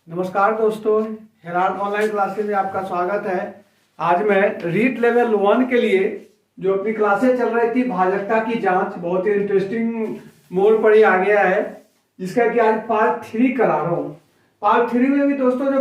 नमस्कार दोस्तों, Herald online classes में आपका स्वागत है। आज मैं रीट लेवल 1 के लिए जो अपनी क्लासेस चल रही थी भाजकता की जांच, बहुत ही इंटरेस्टिंग मोड़ पर ही आ गया है, जिसका कि आज पार्ट 3 करा रहा हूँ। पार्ट 3 में भी दोस्तों जो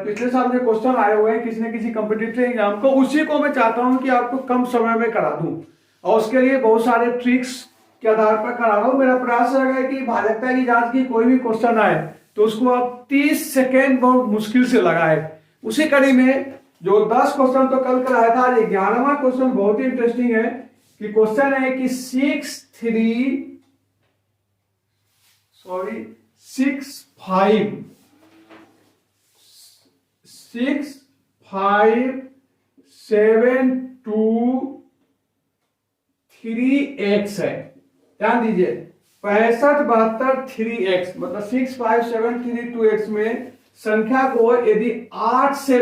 पिछले साल के क्वेश्चन आए हुए हैं किसी न किसी कॉम्पिटिटिव एग्जाम को, उसी को मैं चाहता हूँ कि आपको कम समय में करा दूँ, और उसके लिए बहुत सारे ट्रिक्स के आधार पर करा रहा हूँ। मेरा प्रयास रहेगा कि भाजकता की जांच की कोई भी क्वेश्चन आए तो उसको आप 30 सेकेंड बहुत मुश्किल से लगाए। उसी कड़ी में जो 10 क्वेश्चन तो कल कराया था, आज 11वां क्वेश्चन बहुत ही इंटरेस्टिंग है। कि क्वेश्चन है कि 65723x है। ध्यान दीजिए, 6572 3x मतलब 65732x में संख्या को यदि 8 से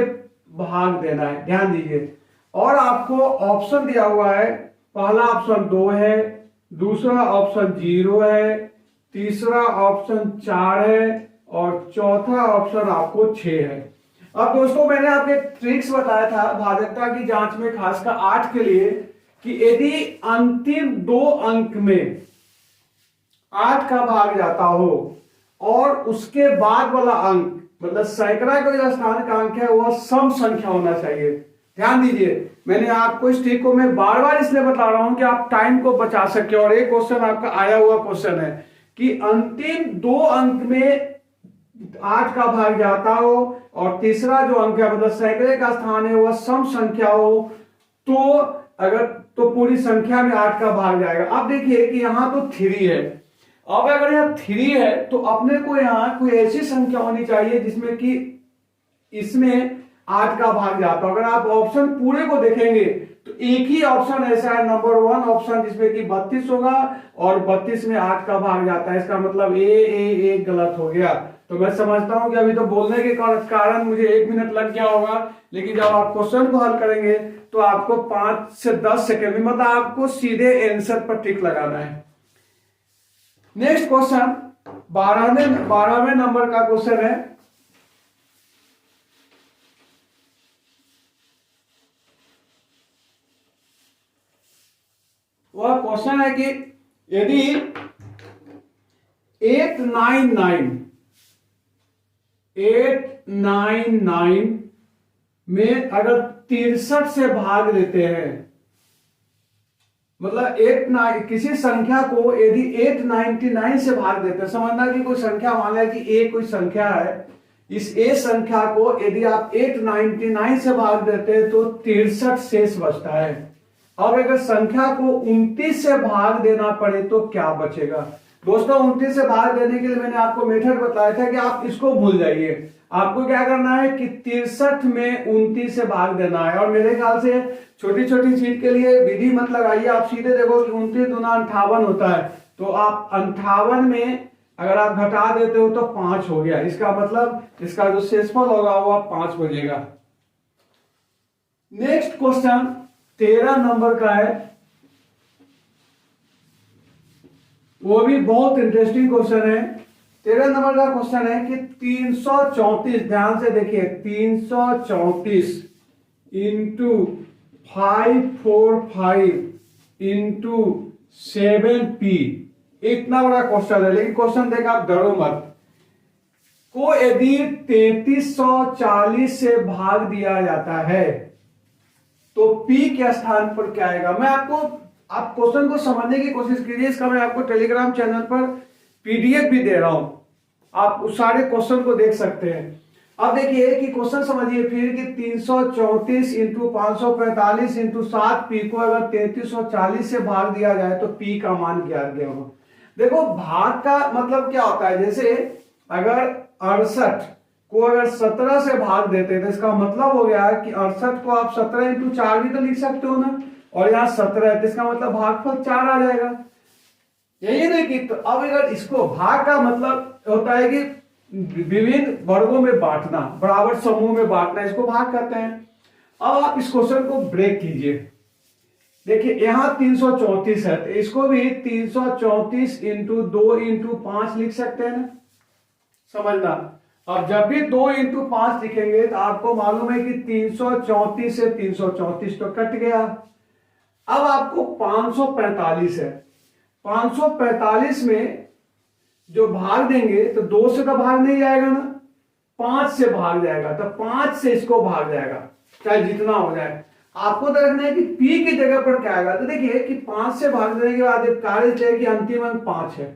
भाग देना है। ध्यान दीजिए, और आपको ऑप्शन दिया हुआ है। पहला ऑप्शन 2 है, दूसरा ऑप्शन 0 है, तीसरा ऑप्शन 4 है और चौथा ऑप्शन आपको 6 है। अब दोस्तों, मैंने आपको एक ट्रिक्स बताया था भाजकता की जांच में, खासकर 8 के लिए, कि यदि अंतिम 2 अंक में 8 का भाग जाता हो और उसके बाद वाला अंक मतलब सैकड़ा का जो स्थान का अंक है वह सम संख्या होना चाहिए। ध्यान दीजिए, मैंने आपको इस ट्रिक को मैं बार बार इसलिए बता रहा हूं कि आप टाइम को बचा सके। और एक क्वेश्चन आपका आया हुआ क्वेश्चन है कि अंतिम 2 अंक में 8 का भाग जाता हो और तीसरा जो अंक है मतलब सैकड़े का स्थान है वह सम संख्या हो, तो पूरी संख्या में 8 का भाग जाएगा। अब देखिए कि यहां तो 3 है। अब अगर यहाँ 3 है तो अपने को यहाँ कोई ऐसी संख्या होनी चाहिए जिसमें कि इसमें 8 का भाग जाता हो। अगर आप ऑप्शन पूरे को देखेंगे तो एक ही ऑप्शन ऐसा है, नंबर 1 ऑप्शन, जिसमें कि 32 होगा और 32 में 8 का भाग जाता है। इसका मतलब ए गलत हो गया। तो मैं समझता हूं कि अभी तो बोलने के कारण मुझे 1 मिनट लग गया होगा, लेकिन जब आप क्वेश्चन को हल करेंगे तो आपको 5 से 10 सेकेंड में, मतलब आपको सीधे आंसर पर टिक लगाना है। नेक्स्ट क्वेश्चन 12वें नंबर का क्वेश्चन है। वह क्वेश्चन है कि यदि 899 में अगर 63 से भाग देते हैं, मतलब किसी संख्या को यदि 899 से भाग देते हैं, समझना कि कोई संख्या, मान लिया कि ए कोई संख्या है, इस ए संख्या को यदि आप 899 से भाग देते हैं तो 63 शेष बचता है। अब अगर संख्या को 29 से भाग देना पड़े तो क्या बचेगा? दोस्तों, 29 से भाग देने के लिए मैंने आपको मेथड बताया था कि आप इसको भूल जाइए। आपको क्या करना है कि 63 में 29 से भाग देना है। और मेरे ख्याल से छोटी छोटी चीज के लिए विधि मत लगाइए, आप सीधे देखो कि 29 दूना 58 होता है, तो आप 58 में अगर आप घटा देते हो तो 5 हो गया। इसका मतलब इसका जो शेषफल होगा वह 5 बचेगा। नेक्स्ट क्वेश्चन 13 नंबर का है, वो भी बहुत इंटरेस्टिंग क्वेश्चन है। 13 नंबर का क्वेश्चन है कि 334, ध्यान से देखिए, 334 इंटू 545 इंटू 7p, इतना बड़ा क्वेश्चन है। लेकिन क्वेश्चन देखा, आप डरो मत। को यदि 3340 से भाग दिया जाता है तो p के स्थान पर क्या आएगा? मैं आपको, आप क्वेश्चन को समझने की कोशिश कीजिए। इसका मैं आपको टेलीग्राम चैनल पर पीडीएफ भी दे रहा हूं, आप उस सारे क्वेश्चन को देख सकते हैं। अब देखिए कि क्वेश्चन समझिए फिर कि 334 इंटू 545 इंटू 7p को अगर 3340 से भाग दिया जाए तो p का मान क्या गया होगा? देखो, भाग का मतलब क्या होता है, जैसे अगर 68 को अगर 17 से भाग देते हैं तो इसका मतलब हो गया कि 68 को आप 17 इंटू 4 भी तो लिख सकते हो ना, और यहाँ 17 है तो इसका मतलब भागफल 4 आ जाएगा। यही नहीं कि, तो अब अगर इसको, भाग का मतलब होता है कि विभिन्न वर्गों में बांटना, बराबर समूह में बांटना, इसको भाग कहते हैं। अब आप इस क्वेश्चन को ब्रेक कीजिए। देखिए यहां 334 है तो इसको भी 334 इंटू 2 इंटू 5 लिख सकते हैं ना, समझना। अब जब भी 2 इंटू 5 लिखेंगे तो आपको मालूम है कि 334 से 334 तो कट गया। अब आपको 545 है, 545 में जो भाग देंगे तो 2 से तो भाग नहीं जाएगा ना, 5 से भाग जाएगा, तो 5 से इसको भाग जाएगा, चाहे जितना हो जाए। आपको तो रखना है कि P की जगह पर क्या आएगा। तो देखिए कि 5 से भाग देने के बाद एक कार्य है कि अंतिम अंक 5 है,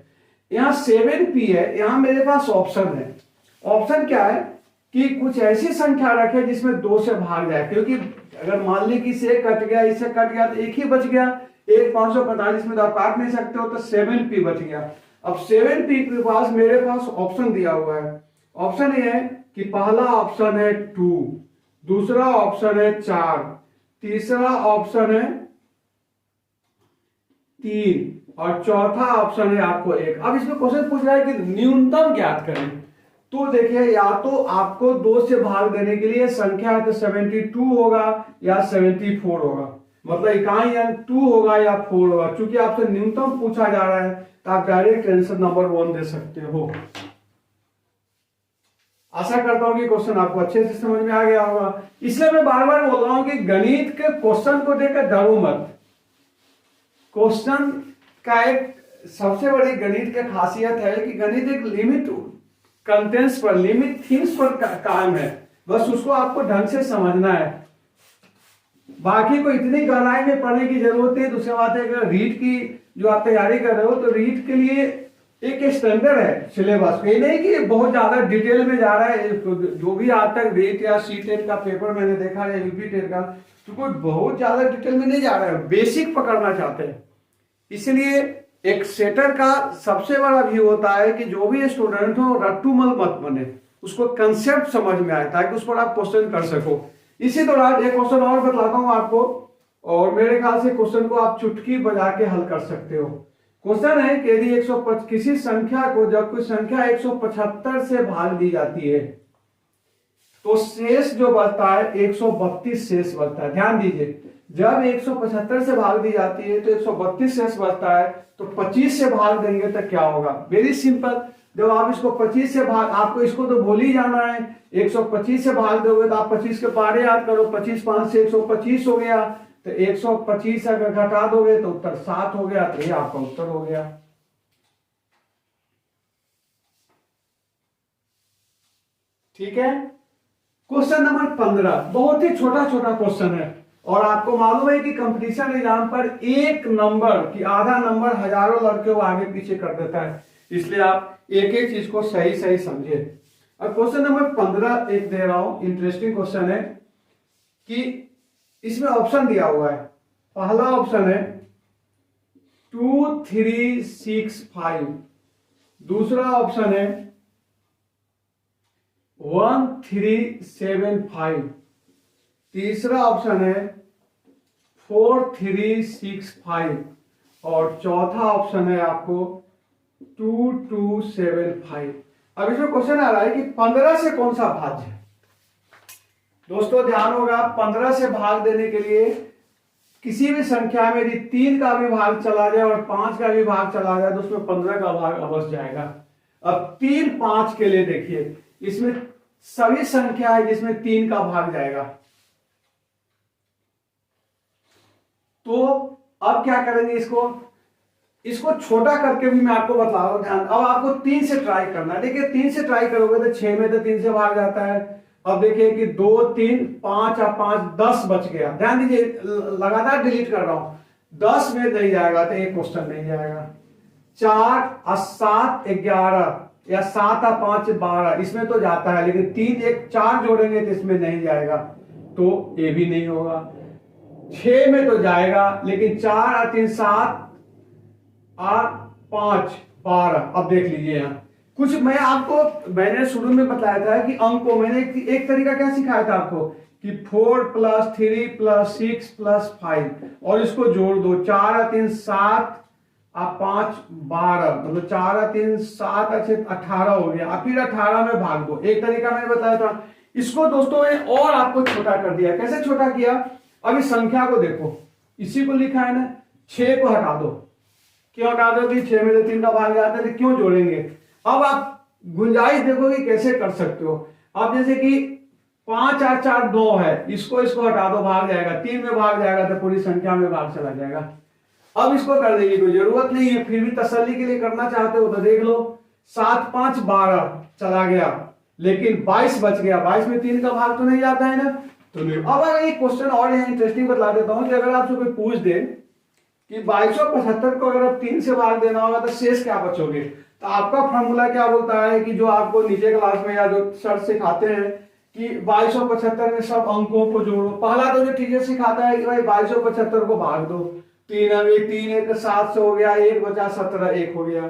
यहाँ 7P है, यहाँ मेरे पास ऑप्शन है। ऑप्शन क्या है कि कुछ ऐसी संख्या रखे जिसमें 2 से भाग जाए, क्योंकि अगर मान ली कि इससे कट गया, इससे कट गया, तो एक ही बच गया, एक 545 में तो आप काट नहीं सकते हो, तो 7P बच गया। अब 7P के पास मेरे पास ऑप्शन दिया हुआ है। ऑप्शन ये है कि पहला ऑप्शन है 2, दूसरा ऑप्शन है 4, तीसरा ऑप्शन है 3 और चौथा ऑप्शन है आपको 1। अब इसमें क्वेश्चन पूछ रहा है कि न्यूनतम ज्ञात करें। तो देखिए, या तो आपको 2 से भाग देने के लिए संख्या है तो 72 होगा या 74 होगा, मतलब इकाई अंक 2 होगा या 4 होगा। चूंकि आपसे न्यूनतम पूछा जा रहा है तो आप डायरेक्ट आंसर नंबर 1 दे सकते हो। आशा करता हूं कि क्वेश्चन आपको अच्छे से समझ में आ गया होगा। इसलिए मैं बार बार बोल रहा हूं कि गणित के क्वेश्चन को देखकर डरो मत। क्वेश्चन का एक सबसे बड़ी गणित की खासियत है कि गणित एक लिमिट कंटेंट्स पर, लिमिट थिंग्स पर कायम है, बस उसको आपको ढंग से समझना है। बाकी को इतनी गहराई में पढ़ने की जरूरत है। दूसरी बात है, अगर रीट की जो आप तैयारी कर रहे हो तो रीट के लिए एक स्टैंडर्ड है सिलेबस, ये नहीं कि बहुत ज्यादा डिटेल में जा रहा है। जो भी आज तक रीट या सी-टेट का पेपर मैंने देखा है, यूपी-टेट का, तो कोई बहुत ज्यादा डिटेल में नहीं जा रहा है, बेसिक पकड़ना चाहते हैं। इसलिए एक सेटर का सबसे बड़ा व्यू होता है कि जो भी स्टूडेंट हो रट्टूमल मत बने, उसको कंसेप्ट समझ में आए ताकि उस पर आप क्वेश्चन कर सको। इसी दौरान एक क्वेश्चन और बतलाता हूं आपको, और मेरे ख्याल से क्वेश्चन को आप चुटकी बजा के हल कर सकते हो। क्वेश्चन है कि यदि 125 किसी संख्या को जब कोई संख्या 175 से भाग दी जाती है तो शेष जो बचता है 132 शेष बचता है। ध्यान दीजिए, जब 175 से भाग दी जाती है तो 132 शेष बचता है, तो 25 से भाग देंगे तो क्या होगा। वेरी सिंपल, जब आप इसको 25 से भाग, आपको इसको तो भूल ही जाना है, 125 से भाग दोगे तो आप 25 के पारे याद करो, 25 5 से 125 हो गया, तो 125 अगर घटा दोगे तो उत्तर 7 हो गया, तो ये आपका उत्तर हो गया। ठीक है। क्वेश्चन नंबर 15 बहुत ही छोटा छोटा क्वेश्चन है, और आपको मालूम है कि कंपटीशन एग्जाम पर एक नंबर की आधा नंबर हजारों लड़के को आगे पीछे कर देता है, इसलिए आप एक एक चीज को सही सही समझे। अब क्वेश्चन नंबर 15 एक दे रहा हूं, इंटरेस्टिंग क्वेश्चन है कि इसमें ऑप्शन दिया हुआ है। पहला ऑप्शन है 2 3 6 5, दूसरा ऑप्शन है 1 3 7 5, तीसरा ऑप्शन है 4 3 6 5 और चौथा ऑप्शन है आपको 2 2 7 5। अब इसमें क्वेश्चन आ रहा है कि 15 से कौन सा भाज्य है। दोस्तों ध्यान होगा, 15 से भाग देने के लिए किसी भी संख्या में यदि 3 का भी भाग चला जाए और 5 का भी भाग चला जाए तो उसमें 15 का भाग अवश्य जाएगा। अब 3 5 के लिए देखिए, इसमें सभी संख्या है जिसमें 3 का भाग जाएगा, तो अब क्या करेंगे, इसको छोटा करके भी मैं आपको बता रहा हूं। ध्यान, अब आपको 3 से ट्राई करना है। देखिए 3 से ट्राई करोगे तो 6 में तो 3 से भाग जाता है। अब देखिए कि 2 3 5 और 5 10 बच गया। ध्यान दीजिए, लगातार डिलीट कर रहा हूं, 10 में नहीं जाएगा तो एक क्वेश्चन नहीं जाएगा। 4 और 7 11 या 7 और 5 12, इसमें तो जाता है, लेकिन 3 1 4 जोड़ेंगे तो इसमें नहीं जाएगा, तो ये भी नहीं होगा। 6 में तो जाएगा, लेकिन 4 और 3 7 और 5 12। अब देख लीजिए यहाँ कुछ मैंने शुरू में बताया था कि अंक को मैंने एक तरीका क्या सिखाया था आपको कि 4 + 3 + 6 + 5 और इसको जोड़ दो, 4 और 3 7 और 5 12, मतलब 4 और 3 7 और 6 18 हो गया। अब फिर 18 में भाग दो, एक तरीका मैंने बताया था। इसको दोस्तों ने और आपको छोटा कर दिया। कैसे छोटा किया, अब इस संख्या को देखो, इसी को लिखा है ना, 6 को हटा दो। क्यों हटा दो कि 6 में से 3 का भाग जाता है, तो क्यों जोड़ेंगे। अब आप गुंजाइश देखो कि कैसे कर सकते हो। अब जैसे कि 5 4 4 2 है, इसको हटा दो, भाग जाएगा, 3 में भाग जाएगा तो पूरी संख्या में भाग चला जाएगा। अब इसको करने की कोई जरूरत नहीं है, फिर भी तसल्ली के लिए करना चाहते हो तो देख लो, 7 5 12 चला गया, लेकिन 22 बच गया, 22 में 3 का भाग तो नहीं जाता है ना, तो नहीं। अब अगर एक क्वेश्चन और यहाँ इंटरेस्टिंग बता देता हूं कि अगर आपसे कोई पूछ दे कि 2275 को अगर आप 3 से भाग देना होगा तो शेष क्या बचोगे, तो आपका फॉर्मूला क्या बोलता है कि जो आपको नीचे क्लास में या जो सर सिखाते हैं कि 2275 में सब अंकों को जोड़ो। पहला तो जो टीचर सिखाता है कि भाई 2275 को भाग दो, 3 अब 3 1 7 से हो गया, 1 बचा 17 1 हो गया।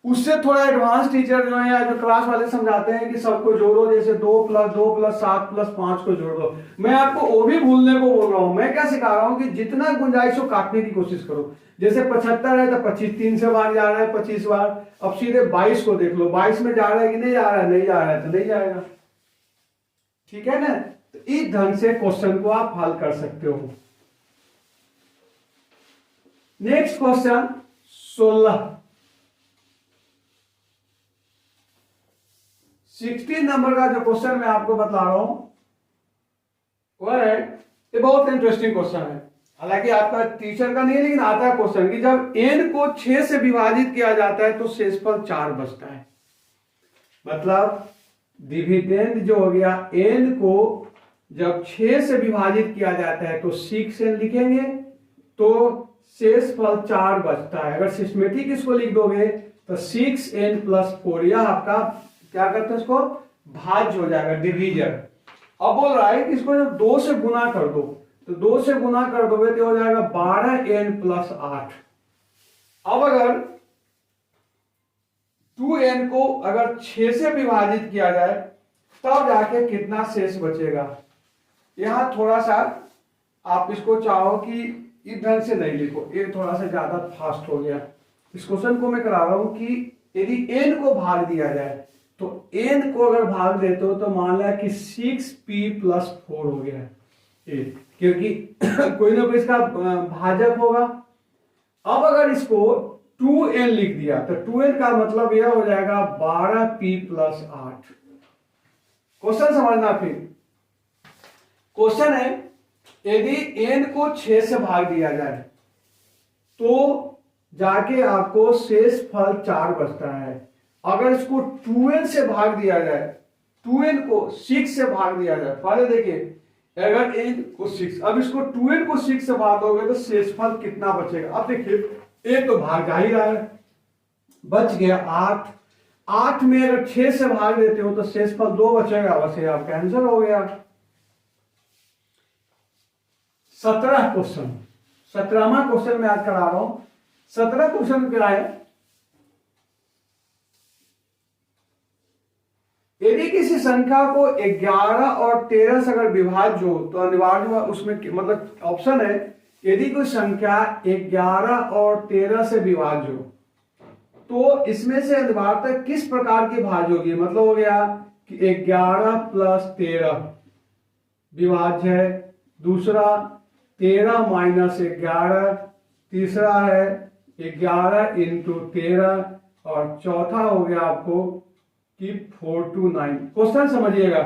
उससे थोड़ा एडवांस टीचर जो है जो क्लास वाले समझाते हैं कि सबको जोड़ो, जैसे 2 + 2 + 7 + 5 को जोड़ दो। मैं आपको वो भी भूलने को बोल रहा हूं। मैं क्या सिखा रहा हूं कि जितना गुंजाइश हो काटने की कोशिश करो। जैसे 75 है तो 25 3 से भाग जा रहा है 25 बार, अब सीधे 22 को देख लो, 22 में जा रहा है कि नहीं जा रहा है, नहीं जा रहा है तो नहीं जाएगा, ठीक है ना। तो इस ढंग से क्वेश्चन को आप हल कर सकते हो। नेक्स्ट क्वेश्चन 16 नंबर का जो क्वेश्चन मैं आपको बता रहा हूं वह है, ये बहुत इंटरेस्टिंग क्वेश्चन है, हालांकि आपका टीचर का नहीं है लेकिन आता है क्वेश्चन कि जब n को 6 से विभाजित किया जाता है तो शेषफल 4 बचता है। मतलब डिविडेंड जो हो गया, n को जब 6 से विभाजित किया जाता है तो 6n लिखेंगे तो शेषफल 4 बचता है। अगर सिस्टेमेटिक इसको लिख दोगे तो 6n + 4, यह आपका क्या करते हैं, इसको भाज्य हो जाएगा, डिवीजन। अब बोल रहा है कि इसको जब 2 से गुना कर दो, तो 2 से गुना कर दोगे तो हो जाएगा 12n + 8। अब अगर 2n को अगर 6 से विभाजित किया जाए तब जाके कितना शेष बचेगा। यहां थोड़ा सा आप इसको चाहो कि इस ढंग से नहीं लिखो, ये थोड़ा सा ज्यादा फास्ट हो गया। इस क्वेश्चन को मैं करा रहा हूं कि यदि n को भाग दिया जाए तो n को अगर भाग देते हो तो मान लिया कि 6p + 4 हो गया, क्योंकि कोई ना कोई इसका भाजक होगा। अब अगर इसको 2n लिख दिया तो 2n का मतलब यह हो जाएगा 12p + 8। क्वेश्चन समझना, फिर क्वेश्चन है यदि n को 6 से भाग दिया जाए तो जाके आपको शेषफल 4 बचता है। अगर इसको 2n से भाग दिया जाए, 2n को 6 से भाग दिया जाए, पहले देखिए अगर n को 6, अब इसको 2n को 6 से भाग दोगे तो शेषफल कितना बचेगा। अब देखिए एक तो भाग जा ही रहा है, बच गया 8, 8 में अगर 6 से भाग देते हो तो शेषफल 2 बचेगा, बस ये आपका आंसर हो गया। 17 क्वेश्चन, 17वां क्वेश्चन मैं आज करा रहा हूं। 17 क्वेश्चन क्या है, यदि किसी संख्या को 11 और 13 से अगर विभाज्य हो तो अनिवार्य उसमें मतलब ऑप्शन है, यदि कोई संख्या 11 और 13 से विभाज्य हो तो इसमें से अनिवार्यतः किस प्रकार की भाज्य होगी। मतलब हो गया कि 11 + 13 विभाज्य है, दूसरा 13 - 11, तीसरा है 11 × 13 और चौथा हो गया आपको कि 4 to 9। क्वेश्चन समझिएगा,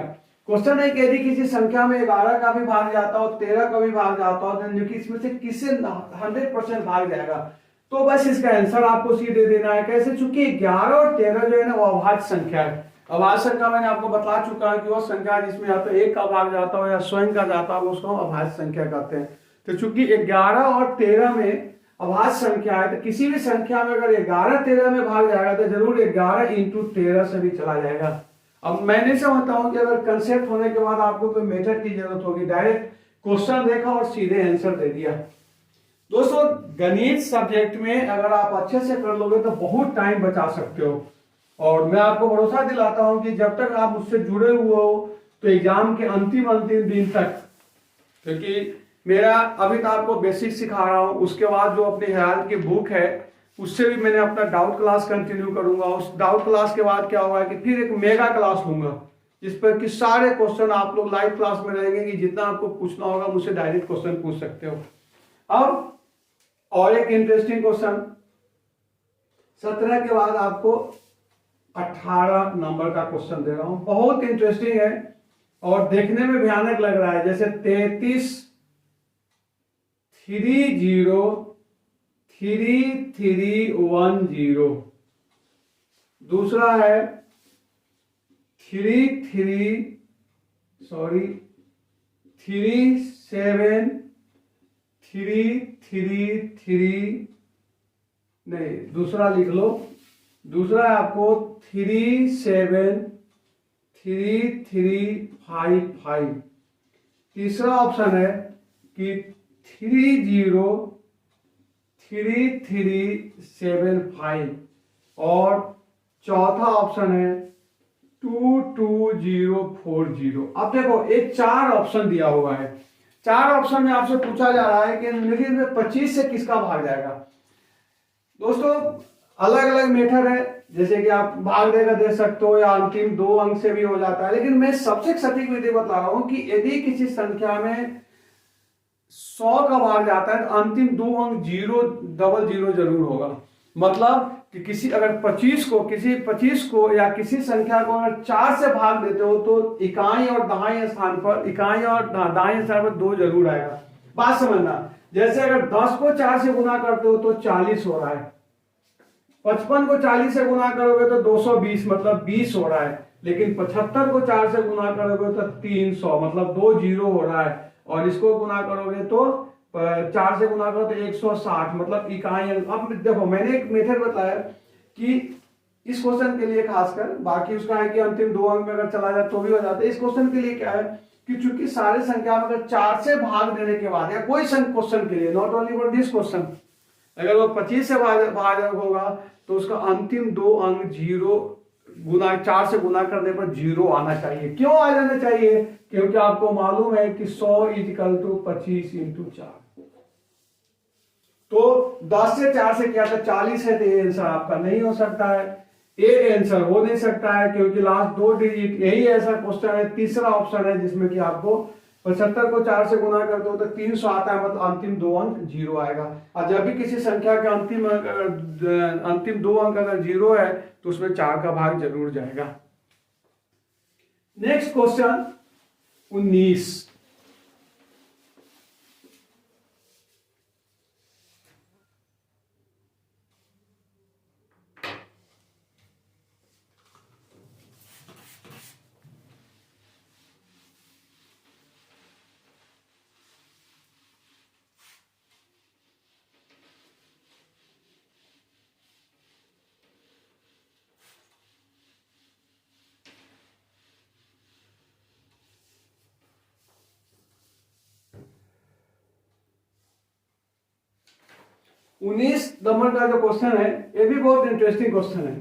क्वेश्चन है कि यदि किसी संख्या में 11 का भी भाग जाता हो, 13 का भी भाग जाता हो, तो इसमें से किससे 100% भाग जाएगा, तो बस इसका आंसर आपको सीधे देना है। कैसे, चूंकि 11 और 13 जो है ना वो अभाज्य संख्या है। अभाज्य संख्या मैंने आपको बता चुका है कि वो संख्या जिसमें या तो 1 का भाग जाता हो या स्वयं का जाता हो उसको अभाज्य संख्या कहते हैं। तो चूंकि 11 और 13 में अभाज्य संख्या है तो किसी भी संख्या में अगर 11 13 में भाग जाएगा तो जरूर 11 × 13 से भी चला जाएगा। अब मैंने समझता हूं कि अगर कंसेप्ट होने के बाद आपको कोई मेथड की जरूरत होगी, डायरेक्ट क्वेश्चन देखा और सीधे आंसर दे दिया। दोस्तों गणित सब्जेक्ट में अगर आप अच्छे से कर लोगे तो बहुत टाइम बचा सकते हो, और मैं आपको भरोसा दिलाता हूं कि जब तक आप उससे जुड़े हुए हो तो एग्जाम के अंतिम दिन तक, क्योंकि मेरा अभी तो आपको बेसिक सिखा रहा हूं, उसके बाद जो अपनी हेराल्ड की बुक है उससे भी मैंने अपना डाउट क्लास कंटिन्यू करूंगा। उस डाउट क्लास के बाद क्या होगा कि फिर एक मेगा क्लास लूंगा जिस पर कि सारे क्वेश्चन आप लोग लाइव क्लास में रहेंगे कि जितना आपको पूछना होगा मुझसे डायरेक्ट क्वेश्चन पूछ सकते हो। अब और एक इंटरेस्टिंग क्वेश्चन 17 के बाद आपको 18 नंबर का क्वेश्चन दे रहा हूं, बहुत इंटरेस्टिंग है और देखने में भयानक लग रहा है। जैसे 33 30 3310, दूसरा है 37 नहीं, दूसरा लिख लो। दूसरा है आपको 37 3355। तीसरा ऑप्शन है कि 30 3375 और चौथा ऑप्शन है 22040। अब देखो ये 4 ऑप्शन दिया हुआ है। 4 ऑप्शन में आपसे पूछा जा रहा है कि निम्नलिखित में 25 से किसका भाग जाएगा। दोस्तों अलग अलग मेथड है, जैसे कि आप भाग देगा दे सकते हो या अंतिम 2 अंक से भी हो जाता है, लेकिन मैं सबसे सटीक विधि बता रहा हूं कि यदि किसी संख्या में 100 का भाग जाता है तो अंतिम 2 अंक 000 जरूर होगा। मतलब कि किसी अगर 25 को या किसी संख्या को अगर 4 से भाग देते हो तो इकाई और दाएं स्थान पर 2 जरूर आएगा। बात समझना, जैसे अगर 10 को 4 से गुना करते हो तो 40 हो रहा है, 55 को 40 से गुना करोगे तो 220 मतलब 20 हो रहा है, लेकिन 75 को 4 से गुना करोगे तो 300 मतलब 2 जीरो हो रहा है, और इसको गुना करोगे तो 4 से गुना करो तो 160 मतलब इकाई। अब देखो मैंने एक मेथड बताया कि इस क्वेश्चन के लिए खासकर, बाकी उसका है कि अंतिम 2 अंक में अगर चला जाए तो भी हो जाता है। इस क्वेश्चन के लिए क्या है कि चूंकि सारे संख्या में अगर 4 से भाग देने के बाद या कोई क्वेश्चन के लिए, not only for this question, अगर वो 25 से भाग होगा तो उसका अंतिम 2 अंक 4 से गुना करने पर 0 आना चाहिए। क्यों आ जाना चाहिए? क्योंकि आपको मालूम है कि 100 = 25 × 4। तो 10 से 4 से क्या था 40 है, तो ये आंसर आपका नहीं हो सकता है। ये आंसर हो नहीं सकता है क्योंकि लास्ट 2 डिजिट, यही ऐसा क्वेश्चन है। तीसरा ऑप्शन है जिसमें कि आपको 75 को 4 से गुना करते हो तो 300 आता है, मतलब अंतिम 2 अंक 0 आएगा। और जब भी किसी संख्या के अंतिम 2 अंक अगर 0 है तो उसमें 4 का भाग जरूर जाएगा। Next question 19। नंबर का जो क्वेश्चन है ये भी बहुत इंटरेस्टिंग क्वेश्चन है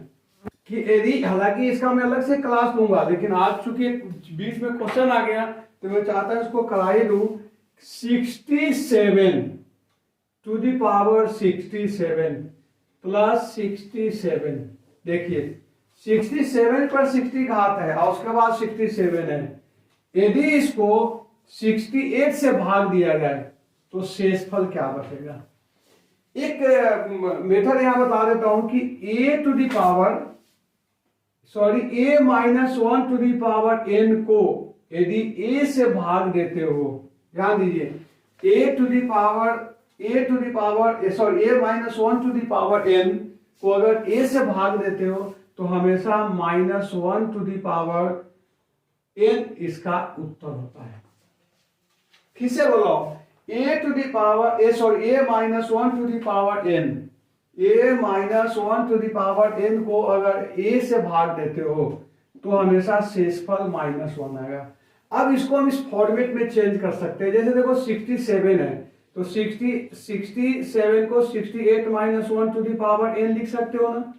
कि यदि, हालांकि इसका मैं अलग से क्लास लूंगा, लेकिन आज चूंकि बीच में क्वेश्चन आ गया तो मैं चाहता हूं इसको करा ही दूं। 67 to the power 67 प्लस 67, देखिए 67 पर 60 घात है और उसके बाद 67 है। यदि इसको 68 से भाग दिया जाए तो शेषफल क्या बचेगा? एक मेथड यहां बता देता हूं कि a - 1 to the power n को यदि a से भाग देते हो, ध्यान दीजिए, a - 1 to the power n को अगर a से भाग देते हो तो हमेशा -1 to the power n इसका उत्तर होता है। फिर से बोलो, a - 1 to the power n को अगर a से भाग देते हो तो हमेशा शेषफल -1 आएगा। अब इसको हम इस फॉर्मेट में चेंज कर सकते हैं। जैसे देखो 67 है तो 67 को 68 - 1 to the power n लिख सकते हो ना,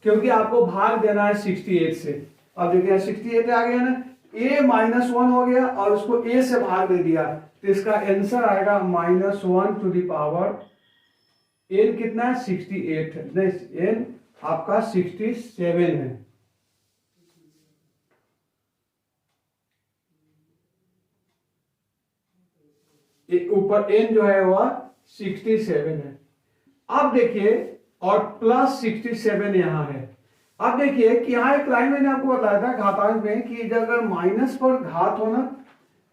क्योंकि आपको भाग देना है 68 से। अब देखिए 68 आ गया ना, a -1 हो गया और उसको a से भाग दे दिया तो इसका आंसर आएगा -1 to the power n कितना है 68 है, नहीं n आपका 67 है। ऊपर n जो है वह 67 है। अब देखिए और प्लस 67 यहां है अब देखिए कि यहाँ एक लाइन मैंने आपको बताया था घातांक में कि जब अगर माइनस पर घात हो ना,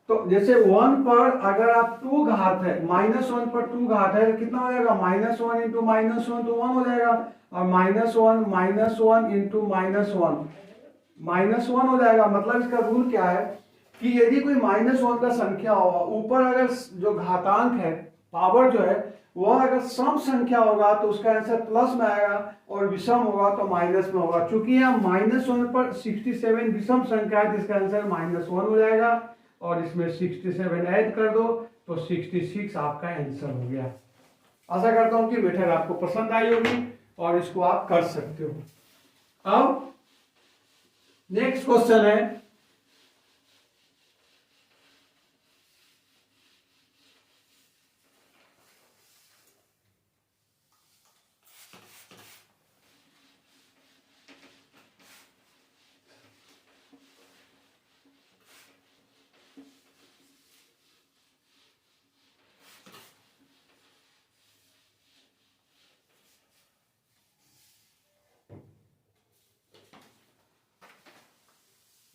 तो जैसे 1 पर अगर आप 2 घात है, -1 पर 2 घात है तो कितना हो जाएगा, -1 इंटू -1 तो 1 हो जाएगा, और -1 इंटू -1 हो जाएगा। मतलब इसका रूल क्या है कि यदि कोई -1 का संख्या होगा, ऊपर अगर जो घातांक है, पावर जो है, वह अगर सम संख्या होगा तो उसका आंसर प्लस में आएगा, और विषम होगा तो माइनस में होगा। चूंकि यहाँ -1 पर 67 विषम संख्या है, जिसका आंसर -1 हो जाएगा, और इसमें 67 ऐड कर दो तो 66 आपका आंसर हो गया। आशा करता हूं कि मेथड आपको पसंद आई होगी और इसको आप कर सकते हो। अब नेक्स्ट क्वेश्चन है,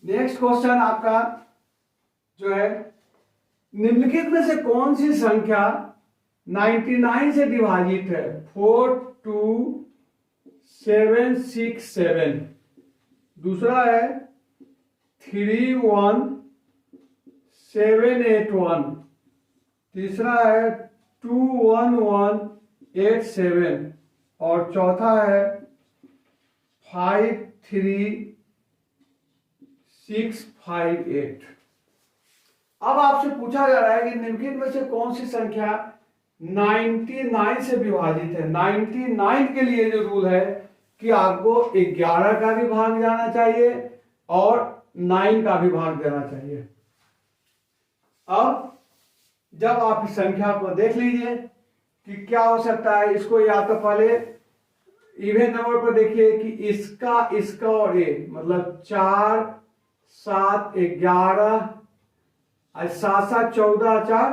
नेक्स्ट क्वेश्चन आपका जो है, निम्नलिखित में से कौन सी संख्या 99 से विभाजित है? 42767, दूसरा है 31781, तीसरा है 21187, और चौथा है 53658। अब आपसे पूछा जा रहा है कि निम्नलिखित में से कौन सी संख्या 99 से विभाजित है। 99 के लिए जो रूल है कि आपको 11 का भी भाग जाना चाहिए और 9 का भी भाग देना चाहिए। अब जब आप इस संख्या को देख लीजिए कि क्या हो सकता है, इसको या तो पहले इवन नंबर पर देखिए कि इसका और ये मतलब 4 7 11, 7 7 14 4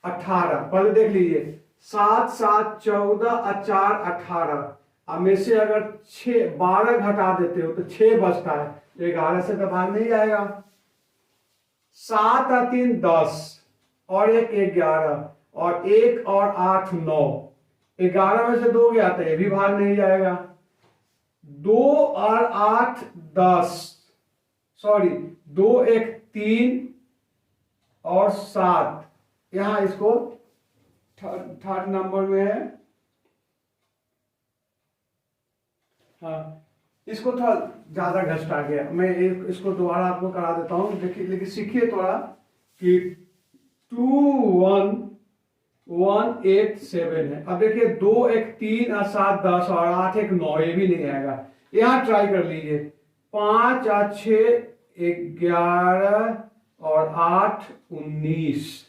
18, पहले देख लीजिए 7 7 14 4 18। अब में से अगर 12 घटा देते हो तो 6 बचता है, तो 11 से तो भाग नहीं जाएगा। 7 और 3 10, और 1 11, और 1 और 8 9, 11 में से 2 गया तो ये भी भाग नहीं जाएगा। 2 और 8 10, सॉरी 2 1 3 और 7, यहां इसको थर्ड नंबर में है, हाँ इसको थोड़ा ज्यादा घसटा गया, मैं इसको दोबारा आपको करा देता हूं। देखिए लेकिन सीखिए थोड़ा कि 21187 है। अब देखिए 2 1 3 और 7 10 और 8 1 9, ये भी नहीं आएगा। यहां ट्राई कर लीजिए 5 और 6 11 और 8 19,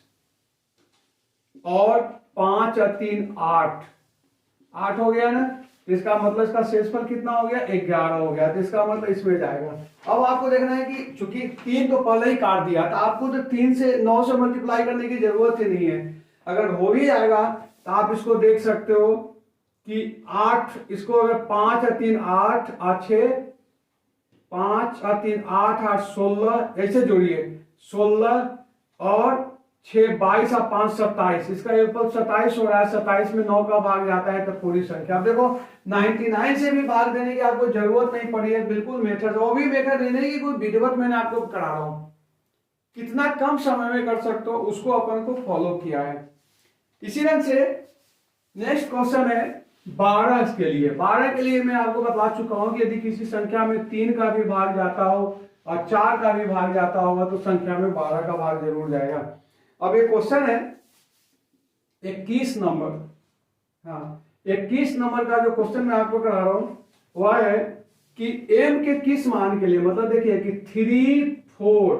और 5 और 3 8 हो गया ना, इसका मतलब इसका शेषफल कितना हो गया, 11 हो गया, तो इसका मतलब इसमें जाएगा। अब आपको देखना है कि चूंकि 3 तो पहले ही काट दिया, तो आपको तो 3 से 9 से मल्टीप्लाई करने की जरूरत ही नहीं है। अगर हो भी जाएगा तो आप इसको देख सकते हो कि 8, इसको अगर 5 और 3 8 और 6, 5 और 3 8 8 16, ऐसे जोड़िए 16 और 6 22 और 5 27, इसका योगफल 27 हो रहा है। 27 में 9 का भाग जाता है तो पूरी संख्या। अब देखो 99 से भी भाग देने की आपको जरूरत नहीं पड़ी है, बिल्कुल मेथड, वो भी मेथड देने की कोई विधिवत मैंने आपको करा रहा हूं, कितना कम समय में कर सकते हो उसको अपन को फॉलो किया है। इसी रंग से नेक्स्ट क्वेश्चन है 12 के लिए। 12 के लिए मैं आपको बता चुका हूं कि यदि किसी संख्या में 3 का भी भाग जाता हो और 4 का भी भाग जाता होगा तो संख्या में 12 का भाग जरूर जाएगा। अब एक क्वेश्चन है 21 नंबर, हाँ 21 नंबर का जो क्वेश्चन मैं आपको करा रहा हूं वह है कि m के किस मान के लिए, मतलब देखिए कि 3 4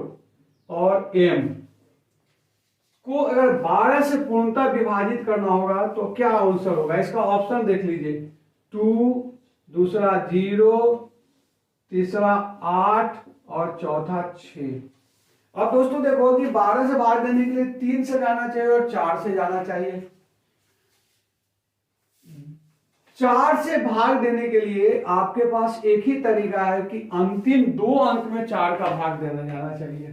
और m को अगर 12 से पूर्णतः विभाजित करना होगा तो क्या आंसर होगा। इसका ऑप्शन देख लीजिए 2, दूसरा 0, तीसरा 8 और चौथा 6। अब दोस्तों देखो कि 12 से भाग देने के लिए 3 से जाना चाहिए और 4 से जाना चाहिए। 4 से भाग देने के लिए आपके पास एक ही तरीका है कि अंतिम 2 अंक में 4 का भाग देना जाना चाहिए,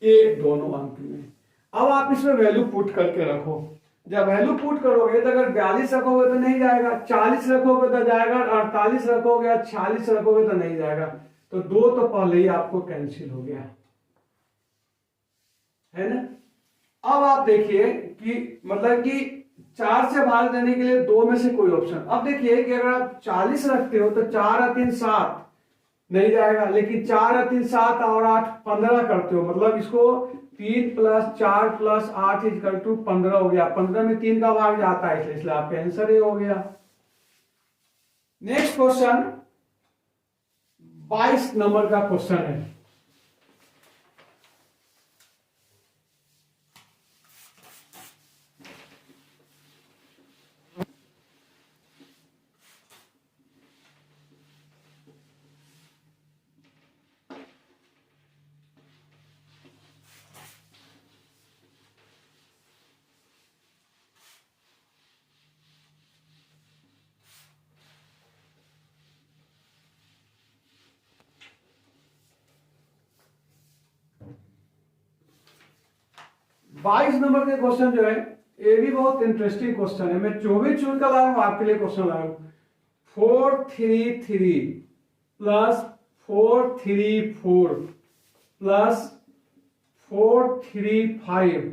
ये दोनों अंक में। अब आप इसमें वैल्यू पुट करके रखो। जब वैल्यू पुट करोगे तो अगर 42 रखोगे तो नहीं जाएगा, 40 रखोगे तो जाएगा, 48 रखोगे, 46 रखोगे तो नहीं जाएगा। तो 2 तो पहले ही आपको कैंसिल हो गया, है ना। अब आप देखिए कि मतलब कि 4 से भाग देने के लिए 2 में से कोई ऑप्शन। अब देखिए कि अगर आप 40 रखते हो तो 4 और 3 7 नहीं जाएगा, लेकिन 4 और 3 7 और 8 15 करते हो, मतलब इसको 3 + 4 + 8 = 15 हो गया। 15 में 3 का भाग जाता है, इसलिए आपका आंसर ये हो गया। नेक्स्ट क्वेश्चन 22 नंबर का क्वेश्चन है। बाईस नंबर के क्वेश्चन जो है ये भी बहुत इंटरेस्टिंग क्वेश्चन है। मैं 24 चुन कर लाया हूं, आपके लिए क्वेश्चन लाया हूं। 433 + 434 + 435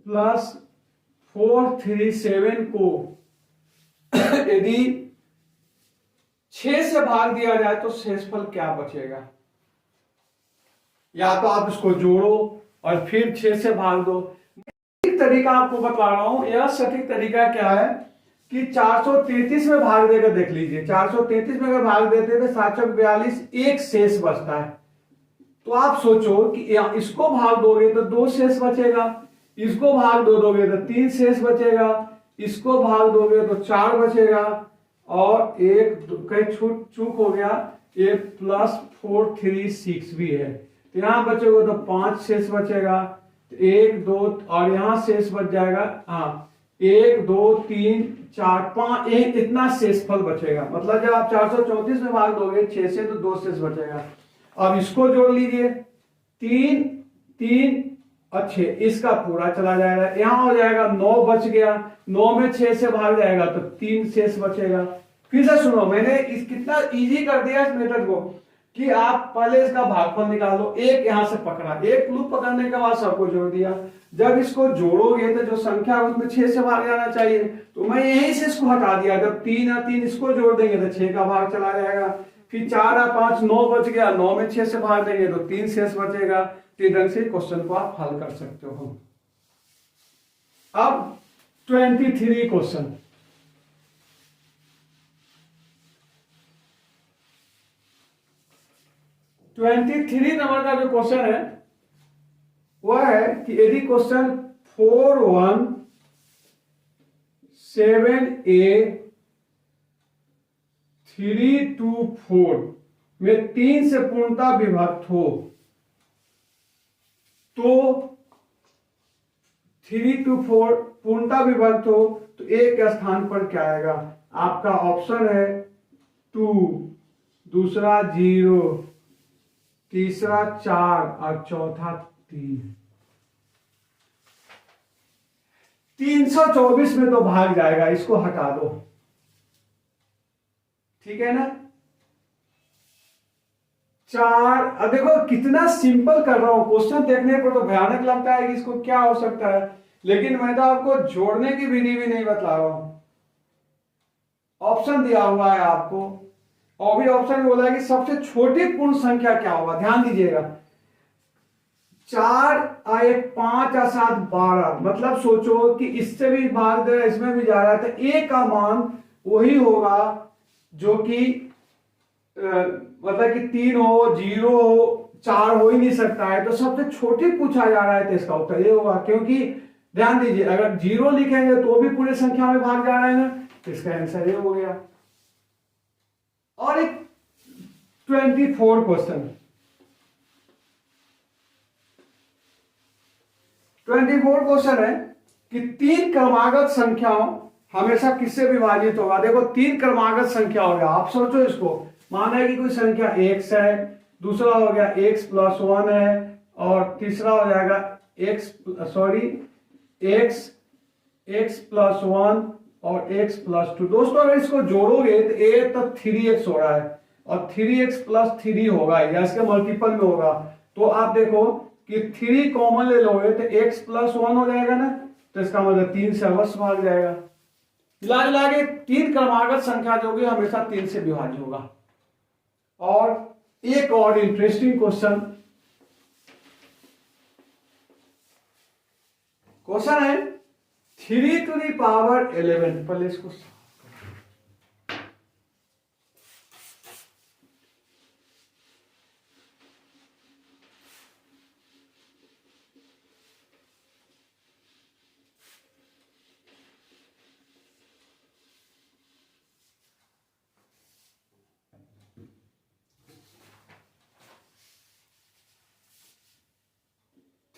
+ 437 को यदि 6 से भाग दिया जाए तो शेषफल क्या बचेगा। या तो आप इसको जोड़ो और फिर 6 से भाग दो। एक तरीका आपको बता रहा हूं, यह सटीक तरीका क्या है कि 433 में भाग देकर देख लीजिए। 433 में अगर भाग देते तो 742 एक शेष बचता है। तो आप सोचो कि इसको भाग दोगे तो 2 शेष बचेगा, इसको भाग दोगे तो 3 शेष बचेगा, इसको भाग दोगे तो 4 बचेगा, और एक कहीं चूक हो गया, ये +436 भी है। तो यहां बचेगा तो 5 शेष बचेगा, 1 2 और यहां शेष बच जाएगा, हाँ 1 2 3 4 5, एक इतना शेषफल बचेगा। मतलब जब आप 434 में भाग दोगे 6 से तो 2 शेष बचेगा। अब इसको जोड़ लीजिए, 3 3 और 6, इसका पूरा चला जाएगा, यहां हो जाएगा 9 बच गया। 9 में 6 से भाग जाएगा तो 3 शेष बचेगा। फिर से सुनो, मैंने इस कितना इजी कर दिया इस मेथड को कि आप पहले इसका भागफल निकाल लो। एक यहां से पकड़ा, एक लूप पकड़ने के बाद सबको जोड़ दिया। जब इसको जोड़ोगे तो जो संख्या है उसमें 6 से भाग जाना चाहिए, तो मैं यहीं से इसको हटा दिया। जब 3 और 3 इसको जोड़ देंगे तो 6 का भाग चला जाएगा। फिर 4 और 5 9 बच गया, 9 में 6 से भाग देंगे तो 3 शेष बचेगा। तो इस ढंग से क्वेश्चन को आप हल कर सकते हो। अब 23 क्वेश्चन, नंबर का जो क्वेश्चन है वह है कि यदि क्वेश्चन 417A 324 में 3 से पूर्णता विभक्त हो तो 324 पूर्णता विभक्त हो तो एक स्थान पर क्या आएगा। आपका ऑप्शन है 2, दूसरा 0, तीसरा 4 और चौथा 3। 324 में तो भाग जाएगा, इसको हटा दो, ठीक है ना। 4, अब देखो कितना सिंपल कर रहा हूं। क्वेश्चन देखने पर तो भयानक लगता है कि इसको क्या हो सकता है, लेकिन मैं तो आपको जोड़ने की विधि भी नहीं बता रहा हूं। ऑप्शन दिया हुआ है आपको, और भी ऑप्शन में बोला है कि सबसे छोटी पूर्ण संख्या क्या होगा। ध्यान दीजिएगा, 4 और 1 5 और 7 12, मतलब सोचो कि इससे भी भाग दे रहा है, इसमें भी जा रहा है, तो ए का मान वही होगा जो कि मतलब कि 3 हो, 0 हो, 4 हो ही नहीं सकता है। तो सबसे छोटी पूछा जा रहा है तो इसका उत्तर ये होगा, क्योंकि ध्यान दीजिए अगर 0 लिखेंगे तो भी पूरी संख्या में भाग जा रहा है ना, तो इसका आंसर ये हो गया। और एक 24 क्वेश्चन, 24 क्वेश्चन है कि 3 क्रमागत संख्याओं हमेशा किससे विभाजित होगा। देखो 3 क्रमागत संख्या हो गया, आप सोचो इसको, माना है कि कोई संख्या x है, दूसरा हो गया x प्लस 1 है, और तीसरा हो जाएगा x प्लस 1 और x प्लस 2। दोस्तों अगर इसको जोड़ोगे तो a तक 3x हो रहा है और 3x प्लस 3 होगा या इसके मल्टीपल में होगा। तो आप देखो कि 3 कॉमन ले लोगे तो x प्लस 1 हो जाएगा ना, तो इसका मतलब 3 से अवश्य भाग जाएगा। मिला जुला के 3 क्रमागत संख्या जो होगी हमेशा 3 से विभाज्य होगा। और एक और इंटरेस्टिंग क्वेश्चन है 3 टू द पावर 11। पहले इसको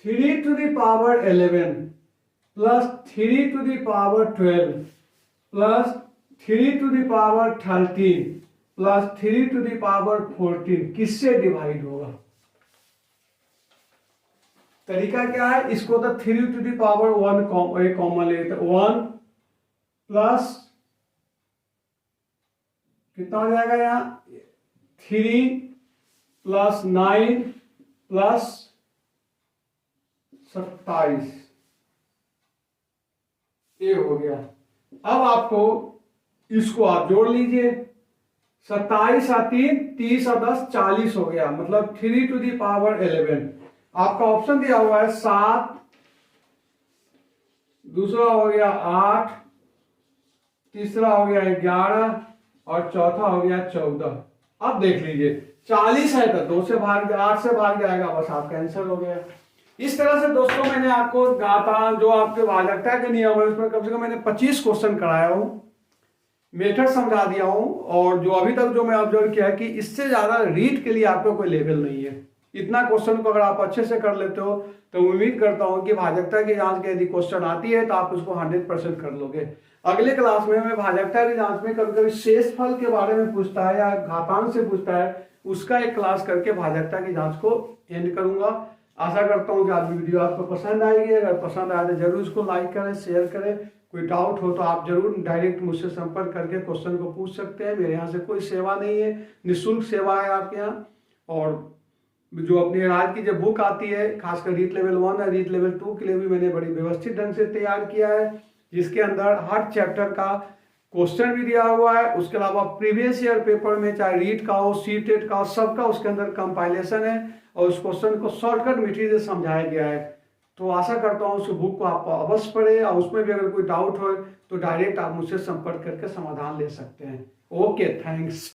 3 to the power 11 plus 3 to the power 12 plus 3 to the power 13 plus 3 to the power 14 किससे डिवाइड होगा। तरीका क्या है, इसको तो 3 to the power 1 कॉमन ले तो 1 प्लस कितना हो जाएगा यहाँ 3 प्लस 9 प्लस 27 ये हो गया। अब आपको इसको आप जोड़ लीजिए, 27 और 3 30 और 10 40 हो गया, मतलब 3 टू दी पावर 11। आपका ऑप्शन दिया हुआ है 7, दूसरा हो गया 8, तीसरा हो गया 11 और चौथा हो गया 14। अब देख लीजिए 40 है तो 2 से भाग 8 से भाग जाएगा, बस आपका आंसर हो गया। इस तरह से दोस्तों मैंने आपको घातांक जो आपके भाजकता के नियम है उसमें कम से कम मैंने 25 क्वेश्चन कराया हूं, मेथड समझा दिया हूं, और जो अभी तक जो मैं ऑब्जर्व किया है कि इससे ज्यादा रीड के लिए आपको कोई लेवल नहीं है। इतना क्वेश्चन को अगर आप अच्छे से कर लेते हो तो उम्मीद करता हूं कि भाजकता की जांच के यदि क्वेश्चन आती है तो आप उसको 100% कर लोगे। अगले क्लास में मैं भाजकता की जांच में कभी कभी शेषफल के बारे में पूछता है या घातांक से पूछता है, उसका एक क्लास करके भाजकता की जांच को एंड करूंगा। आशा करता हूं कि आज वीडियो आपको पसंद आएगी। अगर पसंद आए तो जरूर इसको लाइक करें, शेयर करें। कोई डाउट हो तो आप जरूर डायरेक्ट मुझसे संपर्क करके क्वेश्चन को पूछ सकते हैं। मेरे यहाँ से कोई सेवा नहीं है, निःशुल्क सेवा है आपके यहाँ। और जो अपनी आज की जो बुक आती है खासकर रीट लेवल 1 और रीट लेवल 2 के लिए भी मैंने बड़ी व्यवस्थित ढंग से तैयार किया है, जिसके अंदर हर चैप्टर का क्वेश्चन भी दिया हुआ है। उसके अलावा प्रीवियस ईयर पेपर में चाहे रीट का हो, सीटेट का हो, सबका उसके अंदर कंपाइलेशन है और उस क्वेश्चन को शॉर्टकट मटेरियल समझाया गया है। तो आशा करता हूँ उस बुक को आप अवश्य पढ़ें और उसमें भी अगर कोई डाउट हो तो डायरेक्ट आप मुझसे संपर्क करके समाधान ले सकते हैं। Okay, thanks.